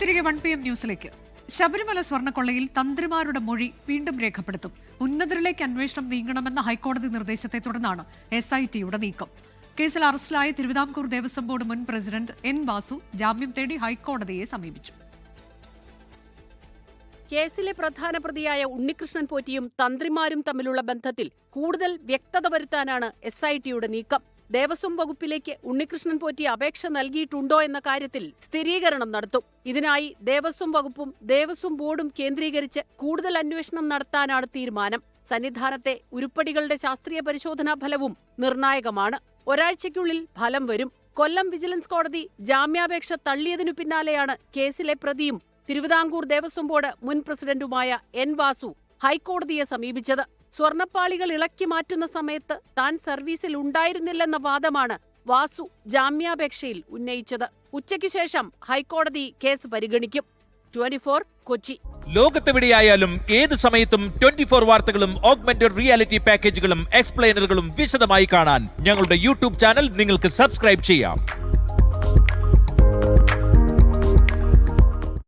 തിരികെ 1 PM ന്യൂസിലേക്ക്. ശബരിമല സ്വർണ്ണക്കൊള്ളയിൽ തന്ത്രിമാരുടെ മൊഴി വീണ്ടും രേഖപ്പെടുത്തും. ഉന്നതരിലേക്ക് അന്വേഷണം നീങ്ങണമെന്ന ഹൈക്കോടതി നിർദ്ദേശത്തെ തുടർന്നാണ് SITയുടെ നീക്കം. കേസിൽ അറസ്റ്റിലായ തിരുവിതാംകൂർ ദേവസ്വം ബോർഡ് മുൻ പ്രസിഡന്റ് N. വാസു ജാമ്യം തേടി ഹൈക്കോടതിയെ സമീപിച്ചു. കേസിലെ പ്രധാന പ്രതിയായ ഉണ്ണികൃഷ്ണൻ പോറ്റിയും തന്ത്രിമാരും തമ്മിലുള്ള ബന്ധത്തിൽ കൂടുതൽ വ്യക്തത വരുത്താനാണ് SITയുടെ നീക്കം. ദേവസ്വം വകുപ്പിലേക്ക് ഉണ്ണികൃഷ്ണൻ പോറ്റി അപേക്ഷ നൽകിയിട്ടുണ്ടോ എന്ന കാര്യത്തിൽ സ്ഥിരീകരണം നടത്തും. ഇതിനായി ദേവസ്വം വകുപ്പും ദേവസ്വം ബോർഡും കേന്ദ്രീകരിച്ച് കൂടുതൽ അന്വേഷണം നടത്താനാണ് തീരുമാനം. സന്നിധാനത്തെ ഉരുപ്പടികളുടെ ശാസ്ത്രീയ പരിശോധനാ ഫലവും നിർണായകമാണ്. ഒരാഴ്ചയ്ക്കുള്ളിൽ ഫലം വരും. കൊല്ലം വിജിലൻസ് കോടതി ജാമ്യാപേക്ഷ തള്ളിയതിനു പിന്നാലെയാണ് കേസിലെ പ്രതിയും തിരുവിതാംകൂർ ദേവസ്വം ബോർഡ് മുൻ പ്രസിഡന്റുമായ N. വാസു ഹൈക്കോടതിയെ സമീപിച്ചത്. സ്വർണ്ണപ്പാളികൾ ഇളക്കി മാറ്റുന്ന സമയത്ത് താൻ സർവീസിൽ ഉണ്ടായിരുന്നില്ലെന്ന വാദമാണ് വാസു ജാമ്യാപേക്ഷയിൽ ഉന്നയിച്ചത്. ഉച്ചയ്ക്ക് ശേഷം ഹൈക്കോടതി കേസ് പരിഗണിക്കും. 24 കൊച്ചി. ലോകത്തെവിടെയായാലും ഏത് സമയത്തും 24 വാർത്തകളും ഓഗ്മെന്റഡ് റിയാലിറ്റി പാക്കേജുകളും എക്സ്പ്ലെയിനറുകളും വിശദമായി കാണാൻ ഞങ്ങളുടെ YouTube ചാനൽ നിങ്ങൾക്ക് സബ്സ്ക്രൈബ് ചെയ്യാം.